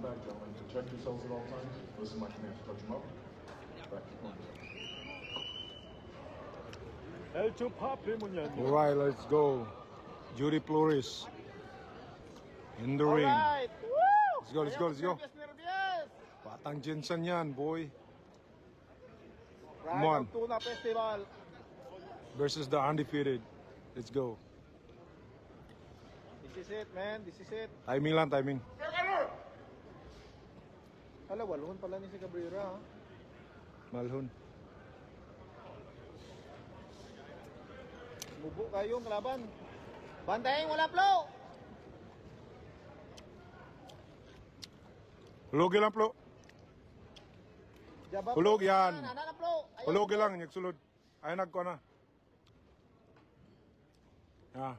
back, gentlemen. Protect yourselves at all times. Listen to my commands. Touch them up. Back to point. All right, let's go. Judy Flores in the ring. Alright! Woo! Let's go, let's go, let's go. Nervyos! Patang Jensen yan, boy. Come on. Tuna Festival. Versus the undefeated. Let's go. This is it, man. This is it. Timing lang, timing. Hala, walhon pala ni si Cabrera, ha? Malhon. Bubo kayo yung kalaban. Bantayin, wala flow! Hulog lang, Plo. Jaba, Hulog yan. Nana flow. Ayaw, Hulog lang, nagsulod. Ay, nagko na. Ah,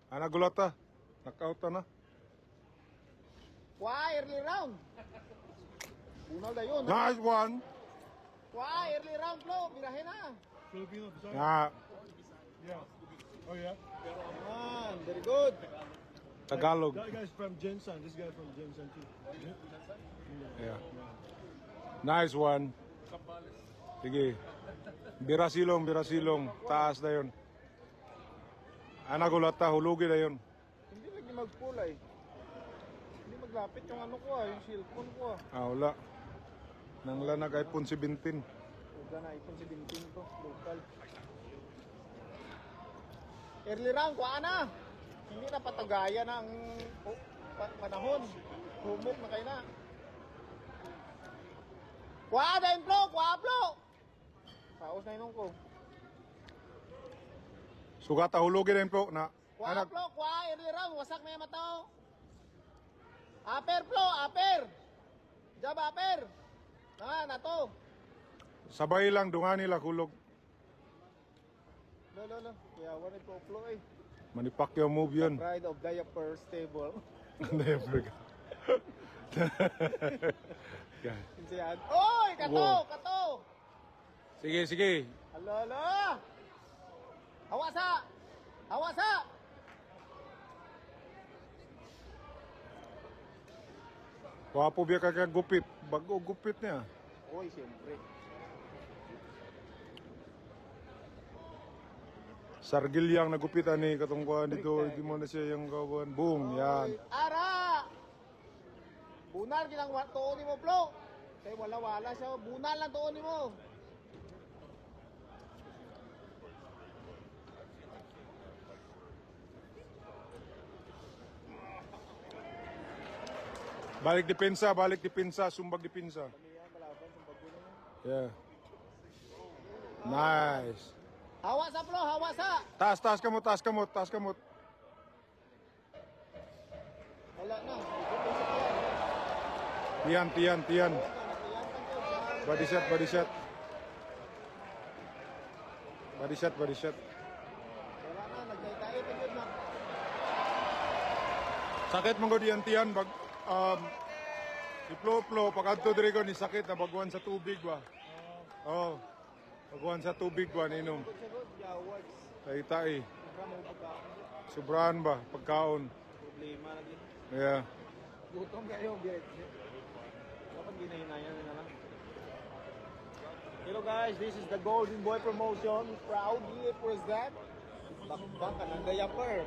ay, nagulat ta. Knockout ta na. Why, early round. Bunal na yun. Nice one. Why, early round flow. Birahin na. Filipino, sorry. Yeah, Yeah. Oh yeah. Man, very good. Tagalog. That guy's from Jensen. This guy from Jensen too. Yeah. Nice one. Sige. Birasilong, birasilong. Taas na yun. Ay, nagulat ta. Hulugin na yun. Hindi lagi mag-pull, Hindi maglapit yung ano ko, yung cellphone ko, Ah, wala. Nanglanag iPhone 17. Huwag na iPhone 17 to, local. Early round, kuha na. Hindi na patagaya ng panahon. Humok na kayo na. Kuha na yung flow, kuha flow. Saos na yun ko. Sugata, hulugin na yun po. Na, Kuha anak, flow, kuha early round. Wasak na yung mata. Upper flow, upper. Jab, upper. Na to. sabay lang, dunga nila hulog. Lo. Kaya wala po flow Manipak yung move yun. Pride of diaper stable. Never ka. God. Sinsiyan. Oy! Kato! Wow. Kato! Sige, sige. Alo! Hawasa! Hawasa! Wapo biya ka gupit. Bago gupit niya. Oy, siyempre. Sargil yang nagupitan ni katungkuan dito. Hindi mo na siya yung kawan. Boom, yan. Oy, ara! Bunal ginang tuon ni mo, Flo. Kaya wala siya. Bunal lang tuon ni mo. Balik depensa, sumbag depensa. Yeah. Nice. Hawasa, Flo. Hawasa! Taas kamot. Wala na. Tiyan. Body shot. Body shot. Wala na. Nagkait-kait. Tigod na. Sakit mong diyan bag iplo pagadto diri ko ni sakit na baguan sa tubig ba. Oh. Baguan sa tubig ba ninom. Sagot, yawags. Tay. Sobra mo pagkaon. Sobrahan ba pagkaon? Problema lagi. Yeah. Gutom kayo, diretso. Dapat ginahinayan na lang. Hello guys, this is the Golden Boy Promotion. Proudly present Bakbang ka ng diaper.